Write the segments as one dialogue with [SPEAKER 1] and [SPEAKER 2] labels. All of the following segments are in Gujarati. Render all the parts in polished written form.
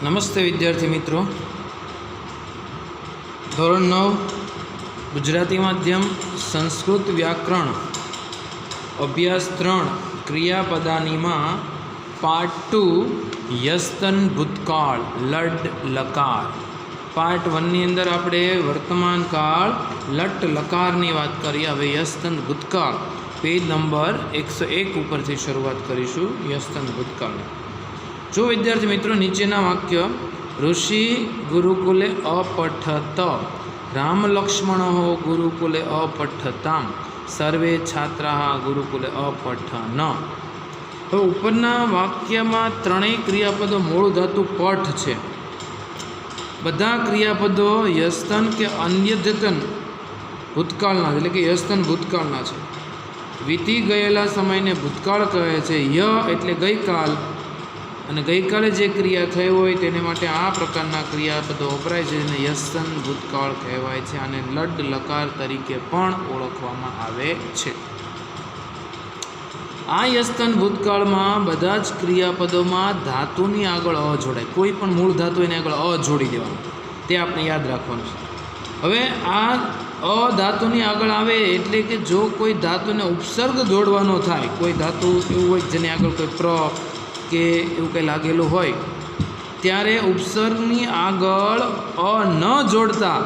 [SPEAKER 1] નમસ્તે વિદ્યાર્થી મિત્રો, ધોરણ 9 ગુજરાતી માધ્યમ સંસ્કૃત વ્યાકરણ અભ્યાસ 3 ક્રિયાપદાનીમાં પાર્ટ 2 યસ્તન ભૂતકાળ લડ લકાર પાર્ટ 1ની અંદર આપણે વર્તમાન કાળ લટ લકારની વાત કરી. હવે યસ્તન ભૂતકાળ પેજ નંબર 101 ઉપરથી શરૂઆત કરીશું. યસ્તન ભૂતકાળ. જો વિદ્યાર્થી મિત્રો, નીચેના વાક્ય ઋષિ ગુરુકુલે અપઠત, રામ લક્ષ્મણો ગુરુકુલે અપઠતામ, સર્વે છાત્રા ગુરુકુલે અપઠન. હવે ઉપરના વાક્યમાં ત્રણેય ક્રિયાપદો મૂળ ધાતુ પઠ છે. બધા ક્રિયાપદો યસ્તન કે અન્યદ્યતન ભૂતકાળના એટલે કે યસ્તન ભૂતકાળના છે. વીતી ગયેલા સમયને ભૂતકાળ કહે છે. ય એટલે ગઈકાલ, અને ગઈકાલે જે ક્રિયા થઈ હોય તેને માટે આ પ્રકારના ક્રિયાપદો વપરાય છે, જેને યસ્તન ભૂતકાળ કહેવાય છે. અને લડ લકાર તરીકે પણ ઓળખવામાં આવે છે. આ યસ્તન ભૂતકાળમાં બધા જ ક્રિયાપદોમાં ધાતુની આગળ અ જોડાય. કોઈ પણ મૂળ ધાતુ એને આગળ અ જોડી દેવાનું, તે આપણે યાદ રાખવાનું છે. હવે આ અ ધાતુની આગળ આવે એટલે કે જો કોઈ ધાતુને ઉપસર્ગ જોડવાનો થાય, કોઈ ધાતુ એવું હોય જેને આગળ કોઈ પ્ર કે એવું કંઈ લાગેલું હોય, ત્યારે ઉપસર્ગની આગળ અ ન જોડતા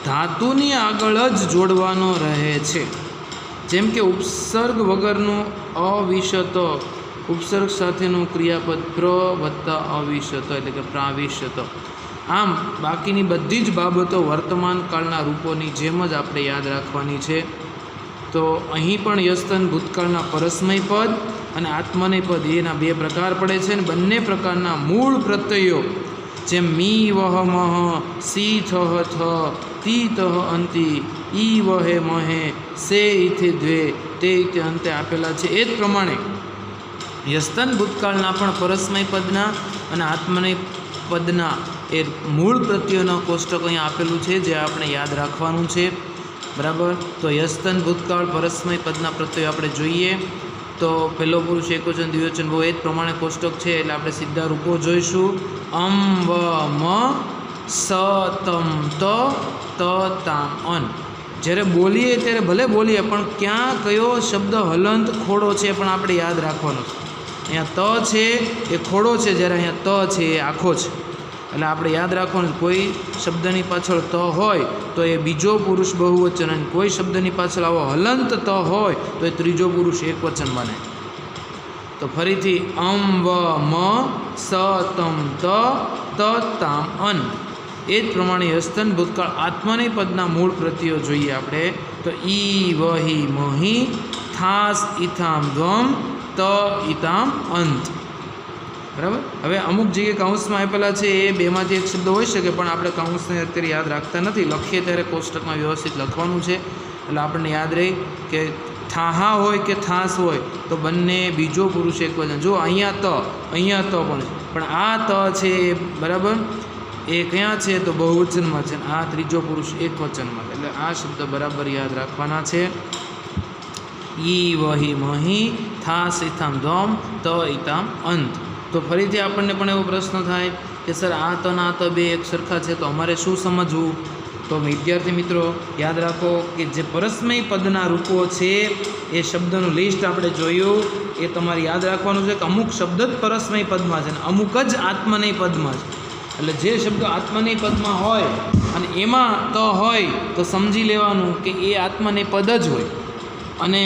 [SPEAKER 1] ધાતુની આગળ જ જોડવાનો રહે છે. જેમ કે ઉપસર્ગ વગરનું અવિશત, ઉપસર્ગ સાથેનું ક્રિયાપદ પ્ર વત્તા અવિશત એટલે કે પ્રાવિશત. આમ બાકીની બધી જ બાબતો વર્તમાન કાળના રૂપોની જેમ જ આપણે યાદ રાખવાની છે. તો અહીં પણ યસ્તન ભૂતકાળના પરસ્મય પદ અને આત્મનેય પદ એના બે પ્રકાર પડે છે. અને બંને પ્રકારના મૂળ પ્રત્યયો જેમ મી વહ મહ, સી થહ થ, તી તહ અંતિ, ઈ વહે મહે, સે ઇથે દ્વે, તે ઇથે અંતે આપેલા છે. એ જ પ્રમાણે યસ્તન ભૂતકાળના પણ પરસ્મય પદના અને આત્મનેય પદના એ મૂળ પ્રત્યયોના કોષ્ટક અહીં આપેલું છે, જે આપણે યાદ રાખવાનું છે. બરાબર. તો યસ્તન ભૂતકાળ પરસ્મય પદના પ્રત્યયો આપણે જોઈએ તો પહેલો પુરુષ એકવચન દ્વિવચન બહુ એ જ પ્રમાણે કોષ્ટક છે, એટલે આપણે સીધા રૂપો જોઈશું. અમ વ મ સ તમ ત ત તામ અન. જ્યારે બોલીએ ત્યારે ભલે બોલીએ પણ ક્યાં કયો શબ્દ હલંત ખોડો છે પણ આપણે યાદ રાખવાનો છે. અહીંયા ત છે એ ખોડો છે, જ્યારે અહીંયા ત છે એ આખો છે. એટલે આપણે યાદ રાખવાનું, કોઈ શબ્દની પાછળ ત હોય તો એ બીજો પુરુષ બહુવચન, અને કોઈ શબ્દની પાછળ આવો હલંત ત હોય તો એ ત્રીજો પુરુષ એકવચન બને. તો ફરીથી અમ વ મ સ તમ ત ત તામ અન. એ જ પ્રમાણે યસ્તન ભૂતકાળ આત્મનેય પદના મૂળ પ્રત્યયો જોઈએ આપણે તો ઈ વહી મહી, થાસ ઇથામ ધ્વમ, ત ઇતામ અંત. બરાબર. હવે અમુક જગ્યાએ કાઉન્સમાં આપેલા છે એ બેમાંથી એક શબ્દ હોઈ શકે, પણ આપણે કાઉન્સને અત્યારે યાદ રાખતા નથી. લખીએ ત્યારે કોષ્ટકમાં વ્યવસ્થિત લખવાનું છે, એટલે આપણને યાદ રહે કે થાહા હોય કે થાસ હોય તો બંને બીજો પુરુષ એકવચન. જો અહીંયા ત પણ છે, પણ આ ત છે બરાબર એ ક્યાં છે તો બહુવચનમાં છે, આ ત્રીજો પુરુષ એકવચનમાં છે. એટલે આ શબ્દ બરાબર યાદ રાખવાના છે. ઈ વહી મહી, થાસ ઇથામ ધ્વમ, ત ઇતામ અંત. તો ફરીથી આપણને પણ એવો પ્રશ્ન થાય કે સર આ ત ના ત બે એક સરખા છે, તો અમારે શું સમજવું? તો વિદ્યાર્થી મિત્રો યાદ રાખો કે જે પરસ્મય પદના રૂપો છે એ શબ્દનું લિસ્ટ આપણે જોયું. એ તમારે યાદ રાખવાનું છે કે અમુક શબ્દ જ પરસ્મય પદમાં છે ને અમુક જ આત્મનેય પદમાં છે. એટલે જે શબ્દ આત્મનેય પદમાં હોય અને એમાં ત હોય તો સમજી લેવાનું કે એ આત્મનેય પદ જ હોય, અને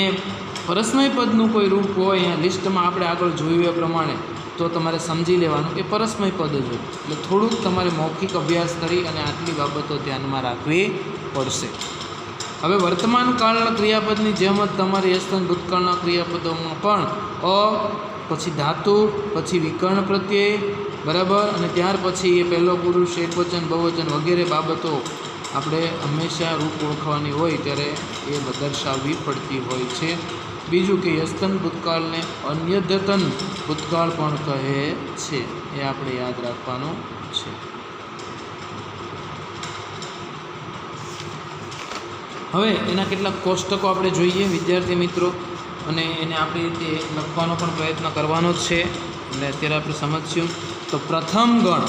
[SPEAKER 1] પરસ્મય પદનું કોઈ રૂપ હોય અહીંયા લિસ્ટમાં આપણે આગળ જોયું એ પ્રમાણે તો તમારે સમજી લેવાનું કે પરસ્મય પદ જ હોય. એટલે થોડુંક તમારે મૌખિક અભ્યાસ કરી અને આટલી બાબતો ધ્યાનમાં રાખવી પડશે. હવે વર્તમાન કાળના ક્રિયાપદની જેમ જ તમારે યસ્તન ભૂતકાળના ક્રિયાપદોમાં પણ અ, પછી ધાતુ, પછી વિકર્ણ પ્રત્યય, બરાબર, અને ત્યાર પછી એ પહેલો પુરુષ એકવચન બહુવચન વગેરે બાબતો આપણે હંમેશા રૂપ ઓળખવાની હોય ત્યારે એ દર્શાવવી પડતી હોય છે. બીજું કે યસ્તન ભૂતકાળને અન્યદ્યતન ભૂતકાળ પણ કહે છે, એ આપણે યાદ રાખવાનું છે. હવે એના કેટલાક કોષ્ટકો આપણે જોઈએ વિદ્યાર્થી મિત્રો, અને એને આપણી રીતે લખવાનો પણ પ્રયત્ન કરવાનો જ છે. એટલે અત્યારે આપણે સમજશું. તો પ્રથમ ગણ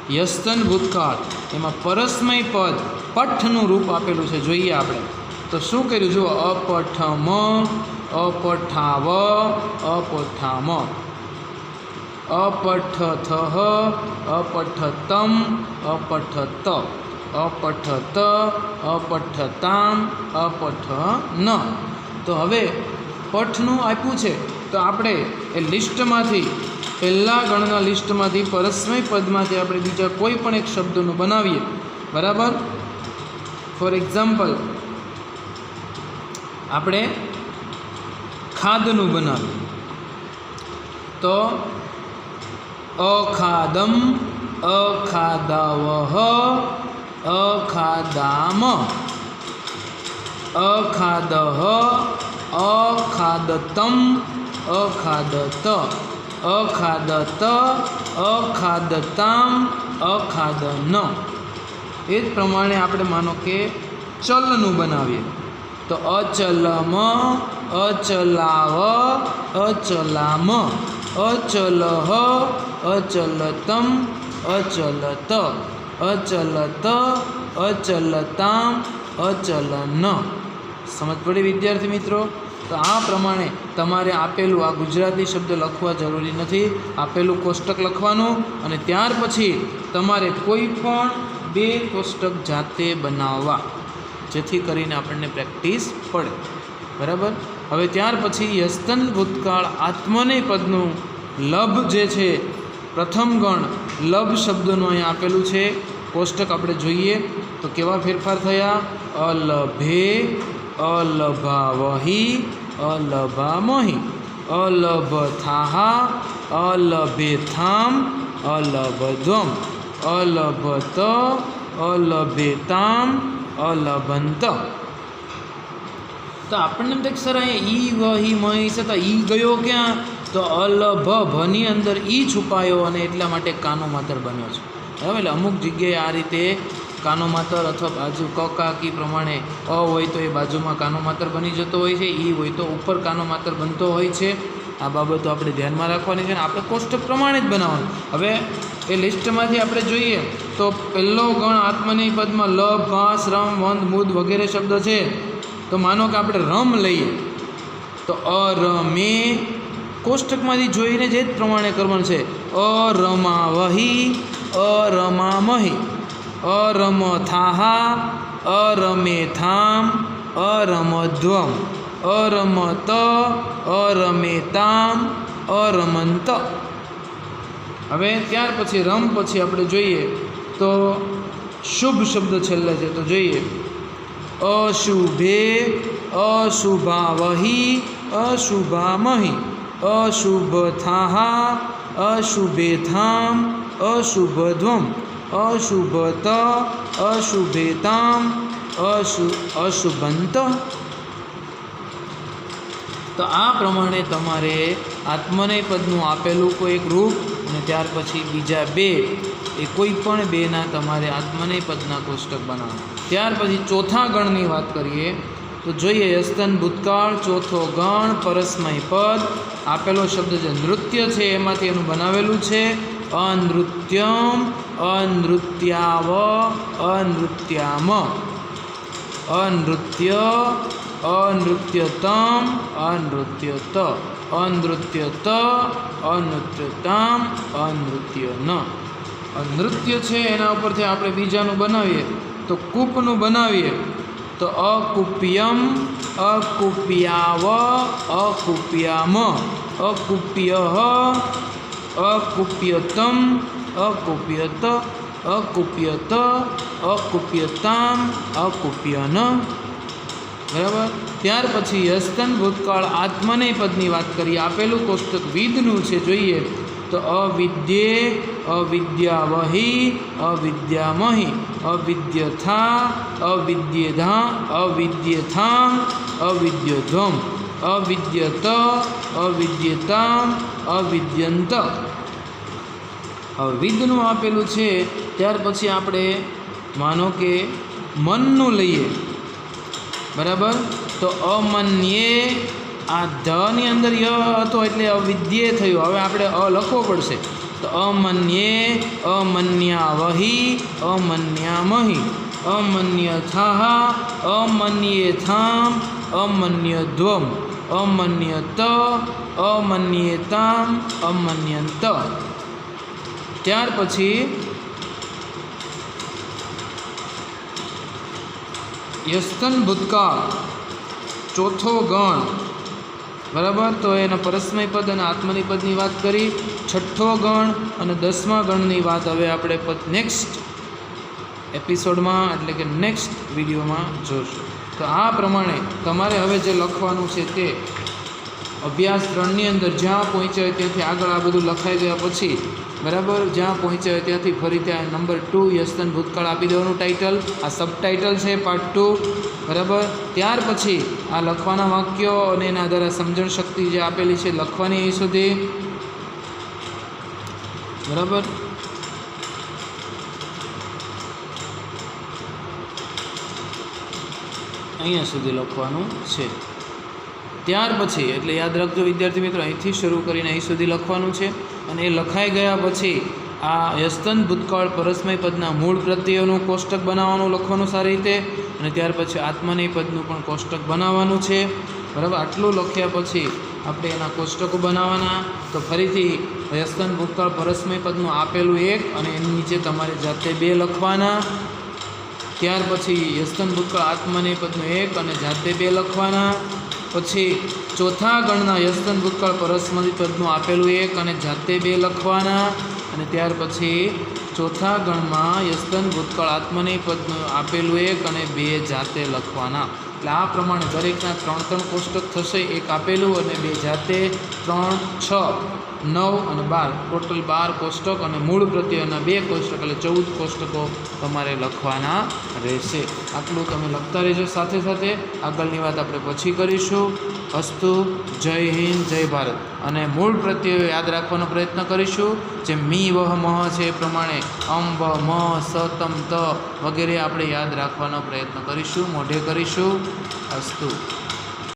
[SPEAKER 1] યસ્તન ભૂતકાળ એમાં પરસ્મય પદ પઠનું રૂપ આપેલું છે, જોઈએ આપણે તો શું કર્યું જુઓ, અપઠમ, અપઠાવ, અપઠામ, અપઠથ, અપઠતમ, અપઠત, અપઠત, અપઠતામ, અપઠન. તો હવે પઠનું આપ્યું છે તો આપણે એ લિસ્ટમાંથી પહેલા ગણના લિસ્ટમાંથી પરસ્મય પદમાંથી આપણે બીજા કોઈ પણ એક શબ્દનું બનાવીએ. બરાબર. ફોર એક્ઝામ્પલ આપણે ખાદનું બનાવીએ તો અખાદમ, અખાદાવહ, અખાદામ, અખાદહ, અખાદતમ, અખાદત, અખાદત, અખાદતામ, અખાદન. એ જ પ્રમાણે આપણે માનો કે ચલનું બનાવીએ તો અચલમ, અચલાવ, અચલામ, અચલહ, અચલતમ, અચલત, અચલત, અચલતામ, અચલન. સમજ પડી વિદ્યાર્થી મિત્રો? તો આ પ્રમાણે તમારે આપેલું આ ગુજરાતી શબ્દ લખવા જરૂરી નથી, આપેલું કોષ્ટક લખવાનું અને ત્યાર પછી તમારે કોઈ પણ 2 કોષ્ટક જાતે બનાવવા, જેથી કરીને આપણને પ્રેક્ટિસ પડે. બરાબર. હવે ત્યાર પછી યસ્તન ભૂતકાળ આત્મનેય પદનું લભ જે છે પ્રથમ ગણ લભ શબ્દનું અહીં આપેલું છે કોષ્ટક આપણે જોઈએ તો કેવા ફેરફાર થયા. અલભે, અલભાવહી, અલભામહી, અલભથાહા, અલભેથામ, અલભધ્વમ, અલભત, અલભેતામ, અલભંત. તો આપણને દેખ સર અહીંયા ઈ વહી મહી છે તો ઈ ગયો ક્યાં? તો અલભ ભની અંદર ઈ છુપાયો અને એટલા માટે કાનો માતર બન્યો છે. બરાબર. એટલે અમુક જગ્યાએ આ રીતે કાનો માતર અથવા બાજુ કકાકી પ્રમાણે અ હોય તો એ બાજુમાં કાનો માતર બની જતો હોય છે, ઈ હોય તો ઉપર કાનો માતર બનતો હોય છે. આ બાબતો આપણે ધ્યાનમાં રાખવાની છે અને આપણે કોષ્ટક પ્રમાણે જ બનાવવાનું. હવે એ લિસ્ટમાંથી આપણે જોઈએ તો પહેલો ગણ આત્મનેય પદમાં લ, ભાસ, રમ, વંદ, મુદ વગેરે શબ્દ છે. તો માનો કે આપણે રમ લઈએ તો અરમે, કોષ્ટકમાંથી જોઈને જ પ્રમાણે કરવાનું છે. અરમાવહી, અરમામહી, અરમથાહા, અરમેથામ, અરમધ્વમ, અરમત, અરમેતામ, અરમંત. હવે ત્યાર પછી રમ પછી આપણે જોઈએ તો શુભ શબ્દ છેલ્લે છે તો જોઈએ અશુભે, અશુભાવહી, અશુભામહી, અશુભથાહા, અશુભેથામ, અશુભધ્વમ, અશુભત, અશુભેતામ, અશુભંત. તો આ પ્રમાણે તમારે આત્મનેય પદનું આપેલું કોઈ એક રૂપ અને ત્યાર પછી બીજા 2 એ કોઈ પણ 2ના તમારે આત્મનેય પદના કોષ્ટક બનાવવાના. ત્યાર પછી ચોથા ગણની વાત કરીએ તો જોઈએ યસ્તન ભૂતકાળ ચોથો ગણ પરસ્મય પદ. આપેલો શબ્દ જે નૃત્ય છે એમાંથી એનું બનાવેલું છે. અનૃત્યમ, અનૃત્યાવ, અનૃત્યામ, અનૃત્ય, અનૃત્યતમ, અનૃત્યત, અનૃત્યત, અનૃત્યતામ, અનૃત્યન. નૃત્ય છે એના ઉપરથી આપણે બીજાનું બનાવીએ તો કૂપનું બનાવીએ તો અકુપ્યમ, અકુપ્યાવ, અકુપ્યામ, અકુપ્યઃ, અકુપ્યતમ, અકુપ્યત, અકુપ્યત, અકુપ્યતામ, અકુપ્યન. બરાબર. ત્યાર પછી યસ્તન ભૂતકાળ આત્મનેય પદની વાત કરીએ. આપેલું કોષ્ટક વિદનું છે જોઈએ તો અવિદ્યે, અવિદ્યાવહી, અવિદ્યામહી, અવિદ્યથા, અવિદ્યેધા, અવિદ્યેથામ, અવિદ્યધ્વમ, અવિદ્યત, અવિદ્યતામ, અવિદ્યંત. હવે વિદનું આપેલું છે ત્યાર પછી આપણે માનો કે મનનું લઈએ. બરાબર. તો અમન્યે, આ ધની અંદર ય હતો એટલે અવિદ્યે થયું. હવે આપણે અ લખવો પડશે તો અમન્યે, અમન્યાવહી, અમન્યામહી, અમન્યથાહ, અમન્યેથામ, અમન્યધ્વમ, અમન્યત, અમન્યેતામ, અમન્યંત. ત્યાર પછી યસ્તન ભૂતકાળ ચોથો ગણ, બરાબર. તો એના પરસ્મય પદ અને આત્મની પદની વાત કરી. છઠ્ઠો ગણ અને 10મા ગણની વાત હવે આપણે નેક્સ્ટ એપિસોડમાં એટલે કે નેક્સ્ટ વિડીયોમાં જોઈશું. તો આ પ્રમાણે તમારે હવે જે લખવાનું છે તે અભ્યાસ 3ની અંદર જ્યાં પહોંચ્યા હોય ત્યાંથી આગળ આ બધું લખાઈ ગયા પછી, બરાબર, જ્યાં પહોંચ્યા હોય ત્યાંથી ફરી ત્યાં નંબર 2 યસ્તન ભૂતકાળ આપી દેવાનું ટાઇટલ. આ સબટાઇટલ છે પાર્ટ 2, બરાબર. ત્યાર પછી આ લખવાના વાક્યો અને એના આધારે સમજણ શક્તિ જે આપેલી છે લખવાની અહીં સુધી, બરાબર. અહીંયા સુધી લખવાનું છે. ત્યાર પછી એટલે યાદ રાખજો વિદ્યાર્થી મિત્રો, અહીંથી શરૂ કરીને અહીં સુધી લખવાનું છે. અને એ લખાઈ ગયા પછી આ યસ્તન ભૂતકાળ પરસ્મય પદના મૂળ પ્રત્યયોનું કોષ્ટક બનાવવાનું, લખવાનું સારી રીતે. અને ત્યાર પછી આત્મનેય પદનું પણ કોષ્ટક બનાવવાનું છે, બરાબર. આટલું લખ્યા પછી આપણે એના કોષ્ટકો બનાવવાના. તો ફરીથી યસ્તન ભૂતકાળ પરસ્મય પદનું આપેલું 1 અને એની નીચે તમારે જાતે 2 લખવાના. ત્યાર પછી યસ્તન ભૂતકાળ આત્મનેય પદનું 1 અને જાતે 2 લખવાના. પછી ચોથા ગણના યસ્તન ભૂતકાળ પરસ્મય પદનું આપેલું 1 અને જાતે 2 લખવાના. અને ત્યાર પછી ચોથા ગણમાં યસ્તન ભૂતકાળ આત્મનેય પદનું આપેલું 1 અને 2 જાતે લખવાના. એટલે આ પ્રમાણે દરેકના 3 કોષ્ટક થશે, 1 આપેલું અને 2 જાતે, 3, 6, 9 અને 12, ટોટલ 12 કોષ્ટક અને મૂળ પ્રત્યયના 2 કોષ્ટક એટલે 14 કોષ્ટકો તમારે લખવાના રહેશે. આટલું તમે લખતા રહેજો. સાથે સાથે આગળની વાત આપણે પછી કરીશું. અસ્તુ. જય હિન્દ, જય ભારત. અને મૂળ પ્રત્યયો યાદ રાખવાનો પ્રયત્ન કરીશું. જે મી, વહ, મહ છે એ પ્રમાણે અમ, વ, મ, સ, તમ, ત વગેરે આપણે યાદ રાખવાનો પ્રયત્ન કરીશું, મોઢે કરીશું. અસ્તુ.